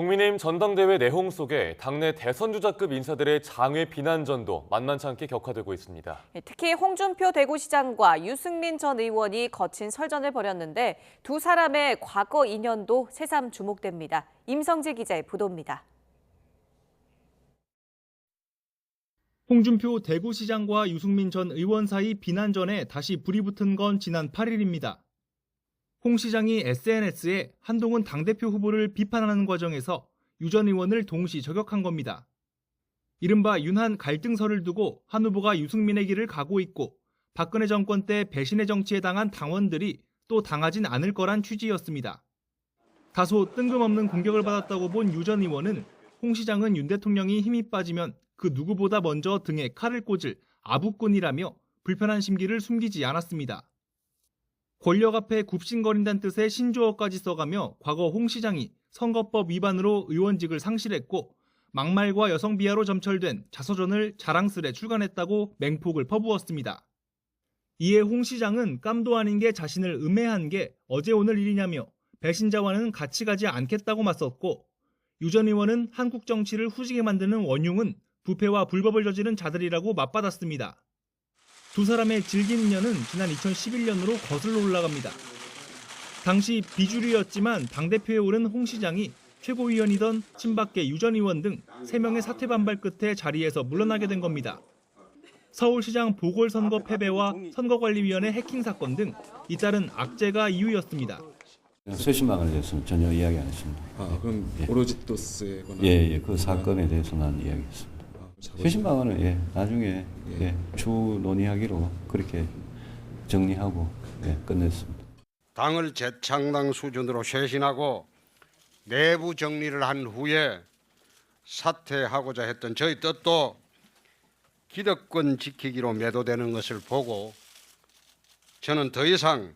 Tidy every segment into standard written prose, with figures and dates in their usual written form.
국민의힘 전당대회 내용 속에 당내 대선주자급 인사들의 장외 비난전도 만만치 않게 격화되고 있습니다. 특히 홍준표 대구시장과 유승민 전 의원이 거친 설전을 벌였는데 두 사람의 과거 인연도 새삼 주목됩니다. 임성재 기자의 보도입니다. 홍준표 대구시장과 유승민 전 의원 사이 비난전에 다시 불이 붙은 건 지난 8일입니다. 홍 시장이 SNS에 한동훈 당대표 후보를 비판하는 과정에서 유 전 의원을 동시 저격한 겁니다. 이른바 윤한 갈등설을 두고 한 후보가 유승민의 길을 가고 있고 박근혜 정권 때 배신의 정치에 당한 당원들이 또 당하진 않을 거란 취지였습니다. 다소 뜬금없는 공격을 받았다고 본 유 전 의원은 홍 시장은 윤 대통령이 힘이 빠지면 그 누구보다 먼저 등에 칼을 꽂을 아부꾼이라며 불편한 심기를 숨기지 않았습니다. 권력 앞에 굽신거린다는 뜻의 신조어까지 써가며 과거 홍 시장이 선거법 위반으로 의원직을 상실했고 막말과 여성 비하로 점철된 자서전을 자랑스레 출간했다고 맹폭을 퍼부었습니다. 이에 홍 시장은 깜도 아닌 게 자신을 음해한 게 어제 오늘 일이냐며 배신자와는 같이 가지 않겠다고 맞섰고 유 전 의원은 한국 정치를 후지게 만드는 원흉은 부패와 불법을 저지른 자들이라고 맞받았습니다. 두 사람의 질긴 인연은 지난 2011년으로 거슬러 올라갑니다. 당시 비주류였지만 당대표에 오른 홍 시장이 최고위원이던 친박계 유 전 의원 등 3명의 사퇴 반발 끝에 자리에서 물러나게 된 겁니다. 서울시장 보궐선거 패배와 선거관리위원회 해킹 사건 등 잇따른 악재가 이유였습니다. 쇄신망을 대해서는 전혀 이야기 안 했습니다. 그럼 오로지 또스에 관한? 그 사건에 대해서는 이야기했습니다. 쇄신망은 나중에 추 논의하기로 그렇게 정리하고 끝냈습니다. 당을 재창당 수준으로 쇄신하고 내부 정리를 한 후에 사퇴하고자 했던 저희 뜻도 기득권 지키기로 매도되는 것을 보고 저는 더 이상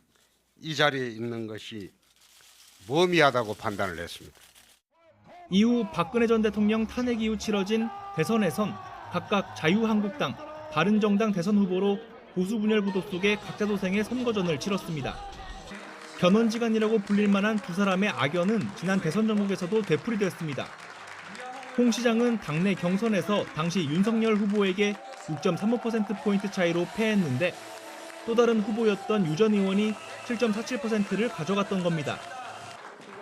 이 자리에 있는 것이 무의미하다고 판단을 했습니다. 이후 박근혜 전 대통령 탄핵 이후 치러진 대선에선 각각 자유한국당, 바른정당 대선 후보로 보수 분열 구도 속에 각자 도생의 선거전을 치렀습니다. 견원지간이라고 불릴 만한 두 사람의 악연은 지난 대선 전국에서도 되풀이됐습니다. 홍 시장은 당내 경선에서 당시 윤석열 후보에게 6.35%포인트 차이로 패했는데 또 다른 후보였던 유 전 의원이 7.47%를 가져갔던 겁니다.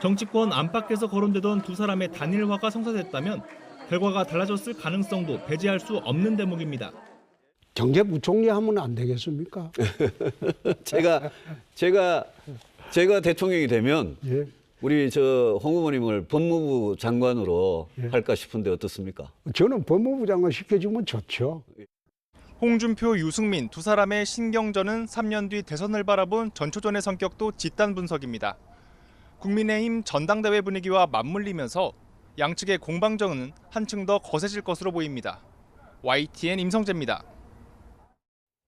정치권 안팎에서 거론되던 두 사람의 단일화가 성사됐다면 결과가 달라졌을 가능성도 배제할 수 없는 대목입니다. 경제부총리 하면 안 되겠습니까? 제가 대통령이 되면 우리 홍 후보님을 법무부 장관으로 할까 싶은데 어떻습니까? 저는 법무부 장관 시켜주면 좋죠. 홍준표, 유승민 두 사람의 신경전은 3년 뒤 대선을 바라본 전초전의 성격도 짙단 분석입니다. 국민의힘 전당대회 분위기와 맞물리면서 양측의 공방전은 한층 더 거세질 것으로 보입니다. YTN 임성재입니다.